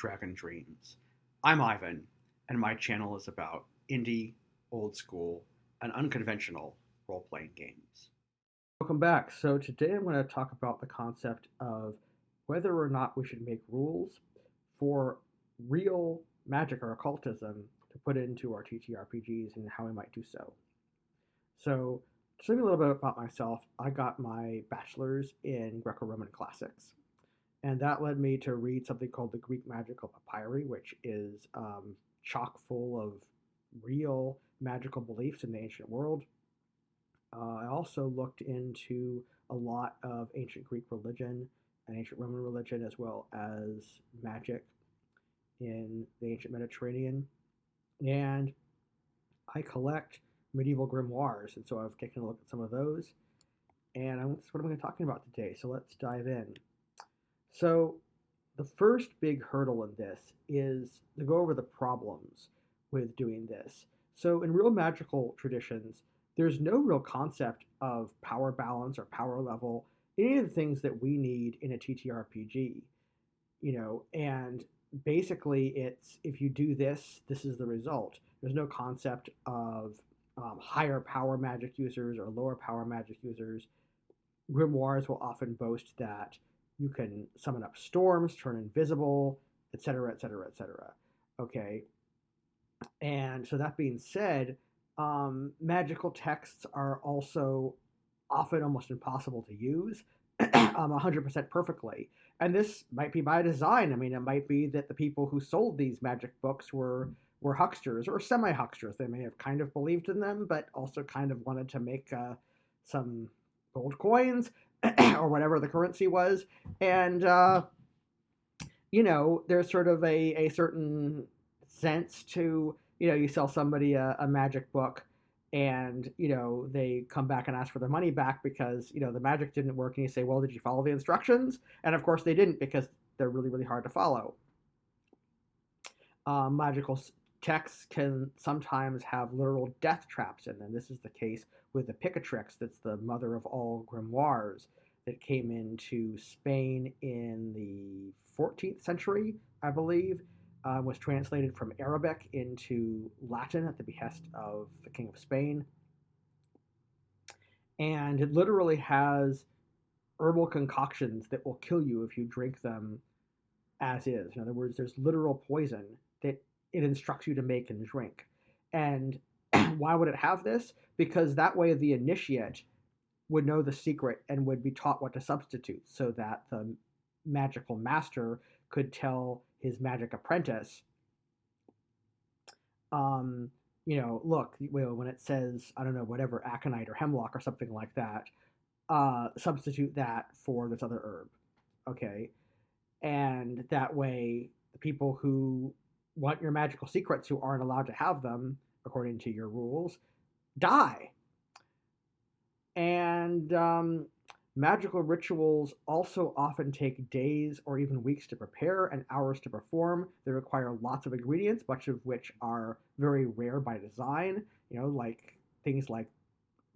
Dragon Dreams. I'm Ivan, and my channel is about indie, old school, and unconventional role playing games. Welcome back. So, today I'm going to talk about the concept of whether or not we should make rules for real magic or occultism to put into our TTRPGs and how we might do so. So, to tell you a little bit about myself, I got my bachelor's in Greco Roman classics. And that led me to read something called the Greek Magical Papyri, which is chock full of real magical beliefs in the ancient world. I also looked into a lot of ancient Greek religion and ancient Roman religion, as well as magic in the ancient Mediterranean. And I collect medieval grimoires, and so I've taken a look at some of those. And that's what I'm going to be talking about today. So let's dive in. So the first big hurdle in this is to go over the problems with doing this. So in real magical traditions, there's no real concept of power balance or power level, any of the things that we need in a TTRPG, and basically it's if you do this, this is the result. There's no concept of higher power magic users or lower power magic users. Grimoires will often boast that you can summon up storms, turn invisible, etc., etc., etc. Okay. And so that being said, magical texts are also often almost impossible to use 100% perfectly. And this might be by design. I mean, it might be that the people who sold these magic books were hucksters or semi-hucksters. They may have kind of believed in them, but also kind of wanted to make some gold coins or whatever the currency was. And, there's sort of a certain sense to, you sell somebody a magic book and, they come back and ask for their money back because, the magic didn't work. And you say, well, did you follow the instructions? And of course they didn't because they're really, really hard to follow. Magical texts can sometimes have literal death traps in them. This is the case with the Picatrix, that's the mother of all grimoires, that came into Spain in the 14th century, I believe, was translated from Arabic into Latin at the behest of the King of Spain. And it literally has herbal concoctions that will kill you if you drink them as is. In other words, there's literal poison that it instructs you to make and drink. And why would it have this? Because that way the initiate would know the secret and would be taught what to substitute so that the magical master could tell his magic apprentice, look, when it says, I don't know, whatever, aconite or hemlock or something like that, substitute that for this other herb. Okay. And that way the people who want your magical secrets, who aren't allowed to have them according to your rules, die. And magical rituals also often take days or even weeks to prepare and hours to perform. They require lots of ingredients, much of which are very rare by design, like things like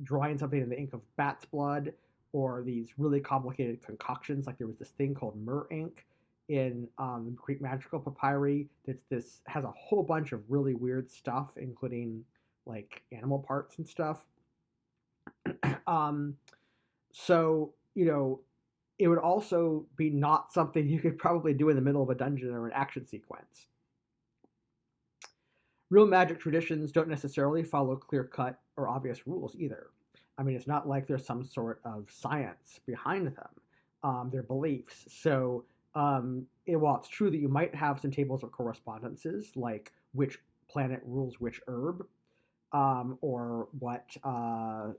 drawing something in the ink of bat's blood, or these really complicated concoctions. Like there was this thing called myrrh ink in Greek Magical Papyri this has a whole bunch of really weird stuff, including like animal parts and stuff. So, it would also be not something you could probably do in the middle of a dungeon or an action sequence. Real magic traditions don't necessarily follow clear-cut or obvious rules either. I mean, it's not like there's some sort of science behind them. They're beliefs. So, while it's true that you might have some tables of correspondences, like which planet rules which herb, or what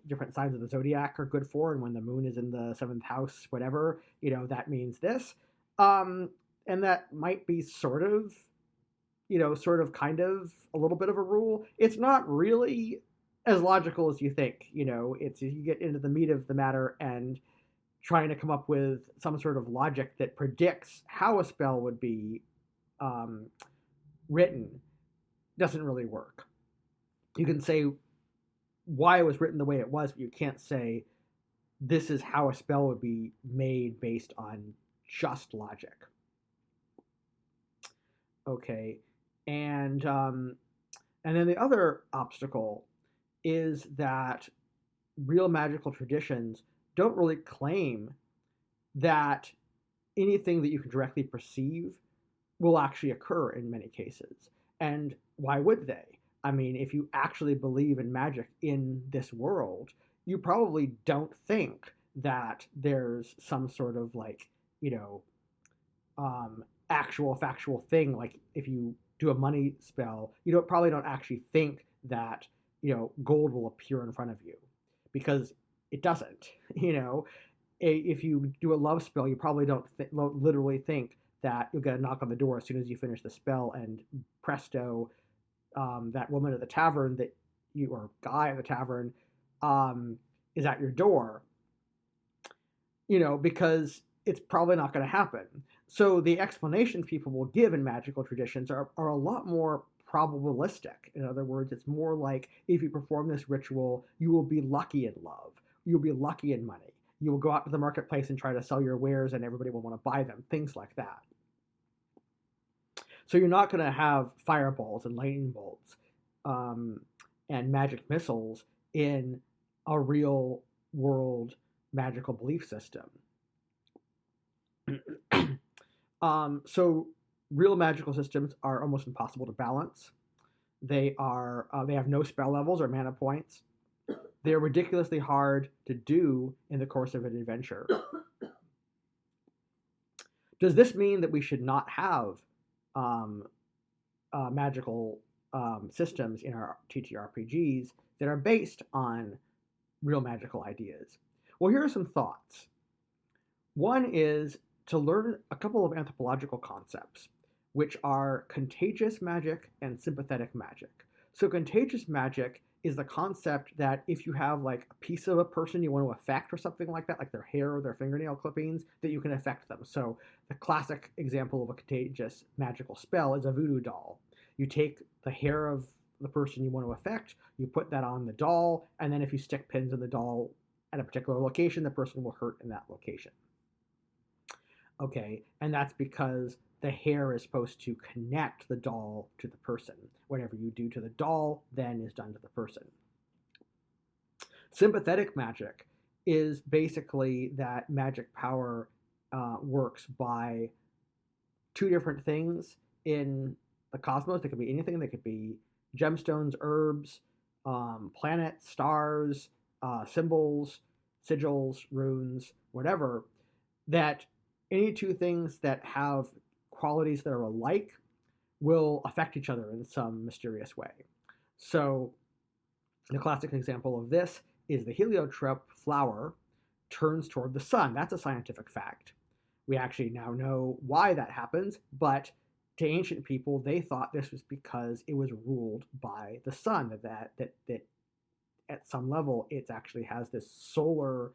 different signs of the zodiac are good for, and when the moon is in the 7th house, whatever, that means this. And that might be sort of kind of a little bit of a rule. It's not really as logical as you think. It's you get into the meat of the matter and trying to come up with some sort of logic that predicts how a spell would be written doesn't really work. You can say why it was written the way it was, but you can't say this is how a spell would be made based on just logic. Okay, and then the other obstacle is that real magical traditions don't really claim that anything that you can directly perceive will actually occur in many cases. And why would they? I mean, if you actually believe in magic in this world, you probably don't think that there's some sort of like, you know, actual factual thing. Like if you do a money spell, you probably don't actually think that gold will appear in front of you, because it doesn't. You know, if you do a love spell, you probably don't literally think that you'll get a knock on the door as soon as you finish the spell, and presto, that woman at the tavern that you or guy at the tavern is at your door. Because it's probably not going to happen. So the explanations people will give in magical traditions are a lot more probabilistic. In other words, it's more like if you perform this ritual, you will be lucky in love. You'll be lucky in money. You will go out to the marketplace and try to sell your wares and everybody will want to buy them, things like that. So you're not going to have fireballs and lightning bolts and magic missiles in a real world magical belief system. So real magical systems are almost impossible to balance. They have no spell levels or mana points. They're ridiculously hard to do in the course of an adventure. Does this mean that we should not have magical systems in our TTRPGs that are based on real magical ideas? Well, here are some thoughts. One is to learn a couple of anthropological concepts, which are contagious magic and sympathetic magic. So contagious magic is the concept that if you have like a piece of a person you want to affect or something like that, like their hair or their fingernail clippings, that you can affect them. So the classic example of a contagious magical spell is a voodoo doll. You take the hair of the person you want to affect, you put that on the doll, and then if you stick pins in the doll at a particular location, the person will hurt in that location. Okay, and that's because the hair is supposed to connect the doll to the person. Whatever you do to the doll then is done to the person. Sympathetic magic is basically that magic power works by two different things in the cosmos. They could be anything. They could be gemstones, herbs, planets, stars, symbols, sigils, runes, whatever. That any two things that have qualities that are alike will affect each other in some mysterious way. So the classic example of this is the heliotrope flower turns toward the sun. That's a scientific fact. We actually now know why that happens, but to ancient people, they thought this was because it was ruled by the sun, that at some level it actually has this solar,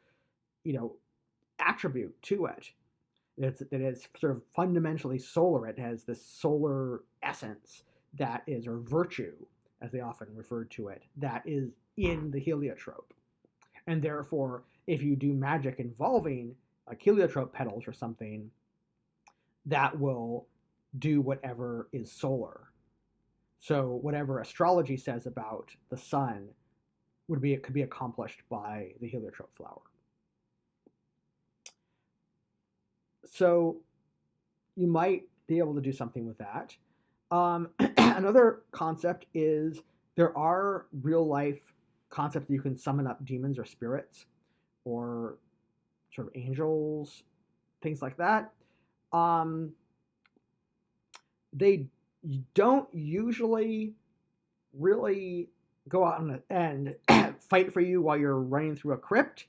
attribute to it. That it's sort of fundamentally solar. It has this solar essence that is, or virtue, as they often refer to it, that is in the heliotrope. And therefore, if you do magic involving like heliotrope petals or something, that will do whatever is solar. So whatever astrology says about the sun could be accomplished by the heliotrope flower. So you might be able to do something with that. Another concept is there are real life concepts that you can summon up demons or spirits or sort of angels, things like that. They don't usually really go out and fight for you while you're running through a crypt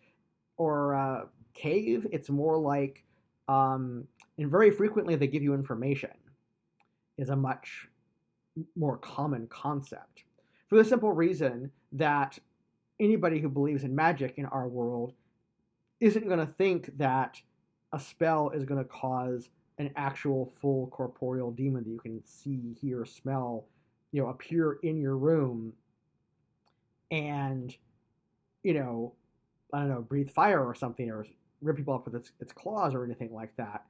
or a cave. It's more like, and very frequently they give you information, is a much more common concept. For the simple reason that anybody who believes in magic in our world isn't going to think that a spell is going to cause an actual full corporeal demon that you can see, hear, smell, appear in your room and, I don't know, breathe fire or something, or rip people up with its claws or anything like that.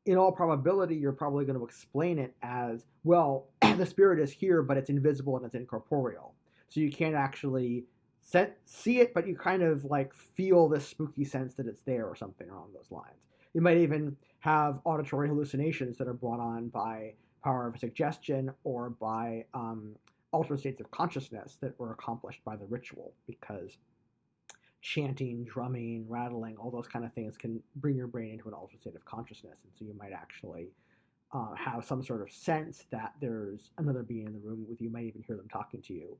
in all probability, you're probably going to explain it as, well, the spirit is here, but it's invisible and it's incorporeal. So you can't actually see it, but you kind of like feel this spooky sense that it's there or something along those lines. You might even have auditory hallucinations that are brought on by power of suggestion or by altered states of consciousness that were accomplished by the ritual, because chanting, drumming, rattling, all those kind of things can bring your brain into an altered state of consciousness. And so you might actually have some sort of sense that there's another being in the room with you. You might even hear them talking to you.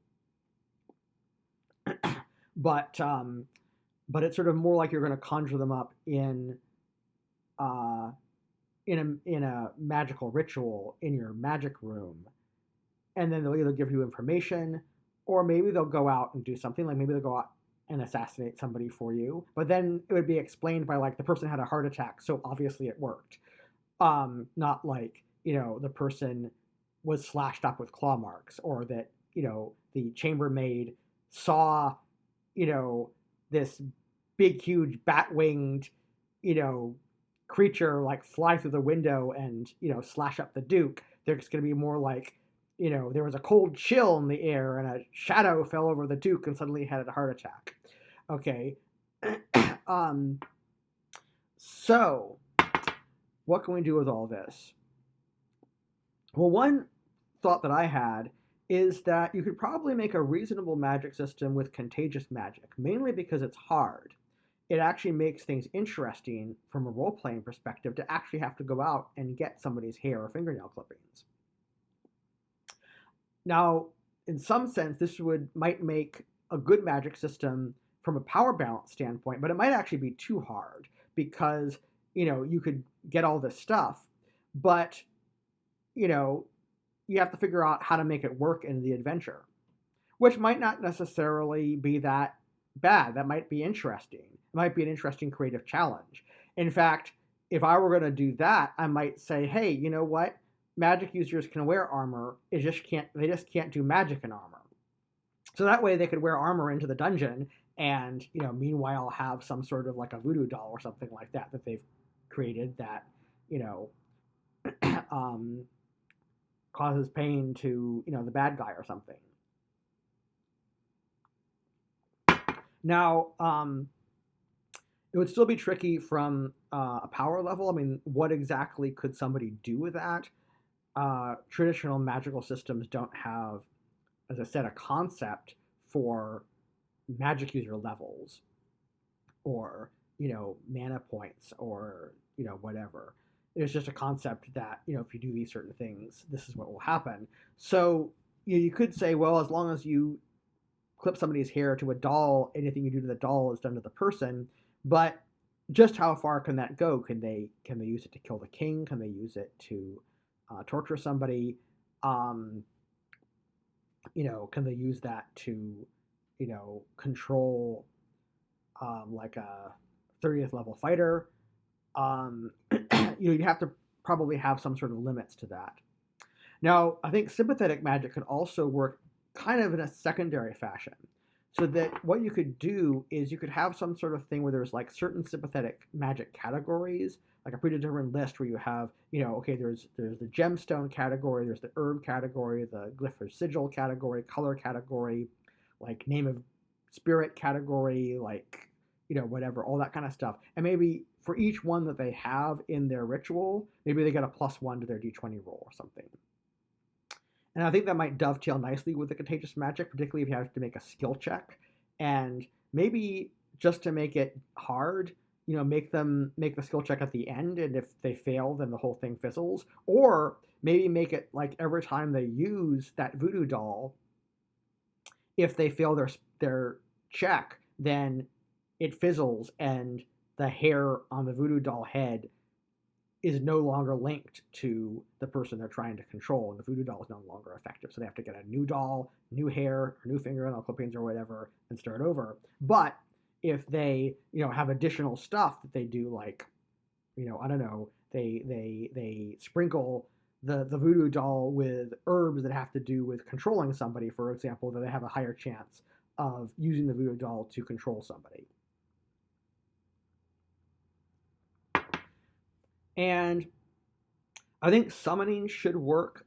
But it's sort of more like you're going to conjure them up in a magical ritual in your magic room, and then they'll either give you information, or maybe they'll go out and do something. Like maybe they'll go out and assassinate somebody for you, but then it would be explained by like the person had a heart attack, so obviously it worked. Not like, the person was slashed up with claw marks, or that, the chambermaid saw, this big, huge bat-winged, creature like fly through the window and, slash up the Duke. There's going to be more like, there was a cold chill in the air and a shadow fell over the Duke and suddenly he had a heart attack. Okay. So what can we do with all this? Well, one thought that I had is that you could probably make a reasonable magic system with contagious magic, mainly because it's hard. It actually makes things interesting from a role-playing perspective to actually have to go out and get somebody's hair or fingernail clippings. Now, in some sense, this might make a good magic system from a power balance standpoint, but it might actually be too hard because, you could get all this stuff, but, you have to figure out how to make it work in the adventure, which might not necessarily be that bad. That might be interesting. It might be an interesting creative challenge. In fact, if I were going to do that, I might say, hey, you know what? Magic users can wear armor. They just can't do magic in armor. So that way they could wear armor into the dungeon and, meanwhile have some sort of like a voodoo doll or something like that they've created that, causes pain to, the bad guy or something. Now, it would still be tricky from a power level. I mean, what exactly could somebody do with that? Traditional magical systems don't have, as I said, a concept for magic user levels or, mana points or, whatever. It's just a concept that, if you do these certain things, this is what will happen. So you could say, well, as long as you clip somebody's hair to a doll, anything you do to the doll is done to the person. But just how far can that go? Can they use it to kill the king? Can they use it to torture somebody? Can they use that to, control like a 30th level fighter? You'd have to probably have some sort of limits to that. Now, I think sympathetic magic could also work kind of in a secondary fashion. So that what you could do is you could have some sort of thing where there's like certain sympathetic magic categories, like a predetermined list where you have, okay, there's the gemstone category, there's the herb category, the glyph or sigil category, color category, like name of spirit category, like, whatever, all that kind of stuff. And maybe for each one that they have in their ritual, maybe they get a +1 to their d20 roll or something. And I think that might dovetail nicely with the contagious magic, particularly if you have to make a skill check. And maybe just to make it hard, make them make the skill check at the end, and if they fail, then the whole thing fizzles. Or maybe make it like every time they use that voodoo doll, if they fail their check, then it fizzles and the hair on the voodoo doll head is no longer linked to the person they're trying to control, and the voodoo doll is no longer effective. So they have to get a new doll, new hair, or new fingernail clippings or whatever, and start over. But if they, have additional stuff that they do, like, I don't know, they sprinkle the voodoo doll with herbs that have to do with controlling somebody, for example, then they have a higher chance of using the voodoo doll to control somebody. And I think summoning should work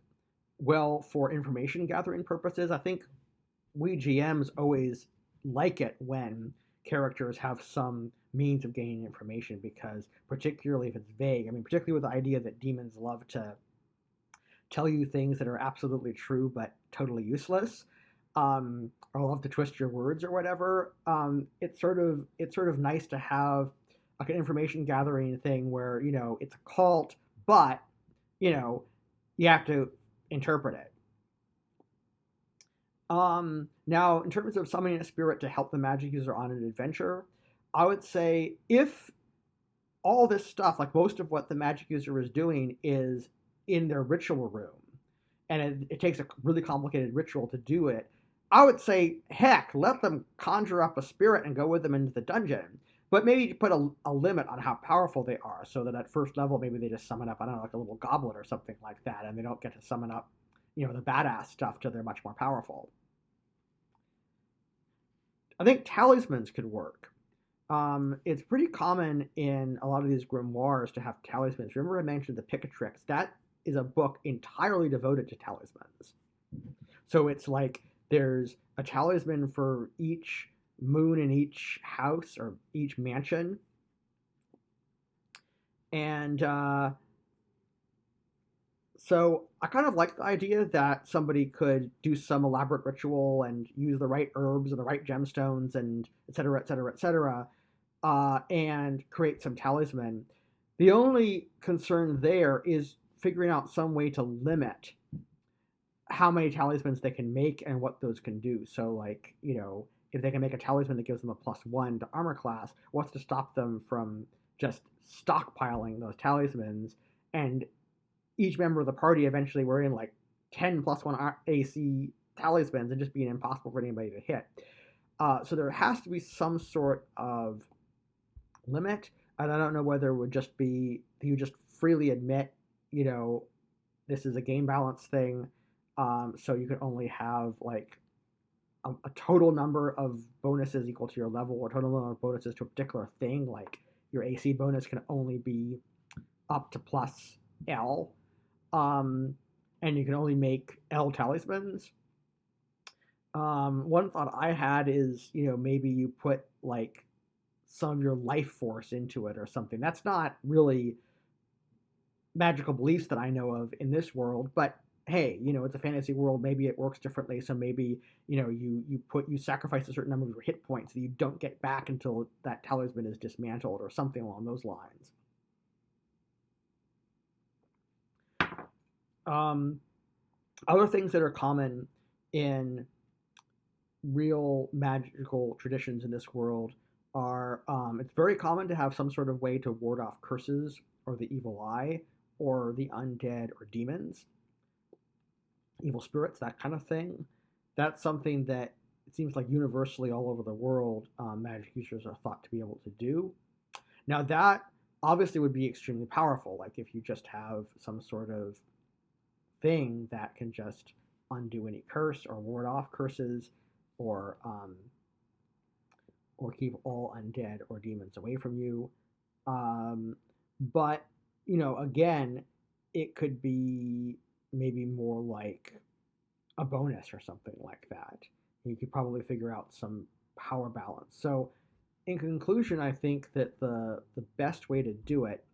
well for information gathering purposes. I think we GMs always like it when characters have some means of gaining information, because particularly if it's vague, I mean, particularly with the idea that demons love to tell you things that are absolutely true but totally useless, or love to twist your words or whatever. It's sort of nice to have like an information gathering thing where it's a cult, but you know you have to interpret it. Now, in terms of summoning a spirit to help the magic user on an adventure, I would say if all this stuff, like most of what the magic user is doing, is in their ritual room, and it takes a really complicated ritual to do it, I would say, heck, let them conjure up a spirit and go with them into the dungeon. But maybe put a limit on how powerful they are, so that at first level, maybe they just summon up, I don't know, like a little goblin or something like that, and they don't get to summon up, the badass stuff till they're much more powerful. I think talismans could work. It's pretty common in a lot of these grimoires to have talismans. Remember I mentioned the Picatrix? That is a book entirely devoted to talismans. So it's like there's a talisman for each moon in each house or each mansion. And so I kind of like the idea that somebody could do some elaborate ritual and use the right herbs and the right gemstones and et cetera, et cetera, et cetera, and create some talisman. The only concern there is figuring out some way to limit how many talismans they can make and what those can do. So, like, if they can make a talisman that gives them a +1 to armor class, what's to stop them from just stockpiling those talismans, and each member of the party eventually wearing like 10 +1 AC talismans and just being impossible for anybody to hit. So there has to be some sort of limit, and I don't know whether it would just be you just freely admit, this is a game balance thing, so you could only have like a total number of bonuses equal to your level, or total number of bonuses to a particular thing. Like your AC bonus can only be up to +L, and you can only make L talismans. One thought I had is, maybe you put like some of your life force into it or something. That's not really magical beliefs that I know of in this world, but hey, it's a fantasy world. Maybe it works differently. So maybe, you sacrifice a certain number of your hit points that you don't get back until that talisman is dismantled or something along those lines. Other things that are common in real magical traditions in this world are, it's very common to have some sort of way to ward off curses or the evil eye or the undead or demons, evil spirits, that kind of thing. That's something that it seems like universally all over the world, magic users are thought to be able to do. Now that obviously would be extremely powerful, like if you just have some sort of thing that can just undo any curse or ward off curses, or keep all undead or demons away from you. But again, it could be maybe more like a bonus or something like that. You could probably figure out some power balance. So, in conclusion, I think that the best way to do it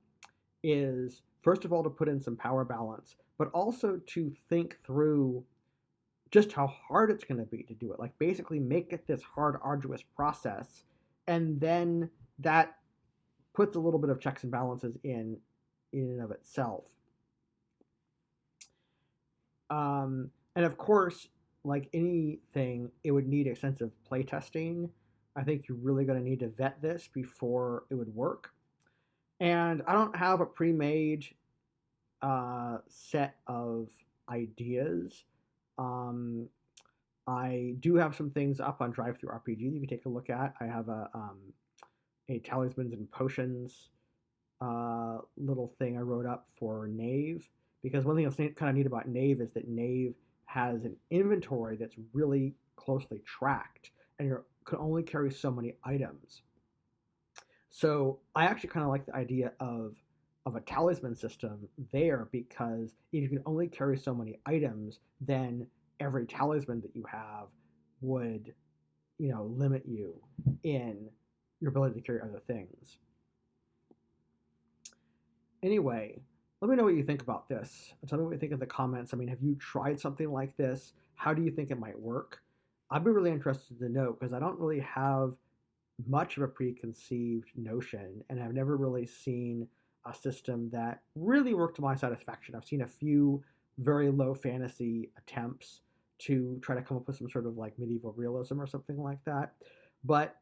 is, first of all, to put in some power balance, but also to think through just how hard it's going to be to do it. Like, basically make it this hard, arduous process, and then that puts a little bit of checks and balances in and of itself. And of course, like anything, it would need extensive playtesting. I think you're really going to need to vet this before it would work. And I don't have a pre-made set of ideas. I do have some things up on Drive-Thru RPG you can take a look at. I have a talismans and potions little thing I wrote up for Knave, because one thing that's kind of neat about Knave is that Knave has an inventory that's really closely tracked, and you can only carry so many items. So I actually kind of like the idea of of a talisman system there, because if you can only carry so many items, then every talisman that you have would, limit you in your ability to carry other things. Anyway, let me know what you think about this. Tell me what you think in the comments. I mean, have you tried something like this? How do you think it might work? I'd be really interested to know, because I don't really have much of a preconceived notion, and I've never really seen a system that really worked to my satisfaction. I've seen a few very low fantasy attempts to try to come up with some sort of like medieval realism or something like that. But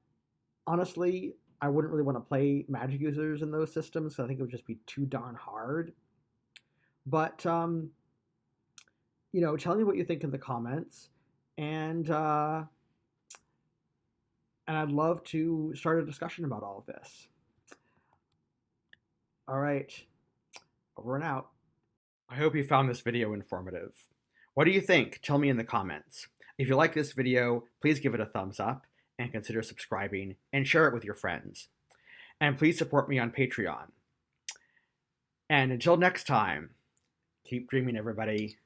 honestly, I wouldn't really want to play magic users in those systems. So I think it would just be too darn hard. But tell me what you think in the comments, and I'd love to start a discussion about all of this. All right, over and out. I hope you found this video informative. What do you think? Tell me in the comments. If you like this video, please give it a thumbs up and consider subscribing and share it with your friends. And please support me on Patreon. And until next time, keep dreaming, everybody.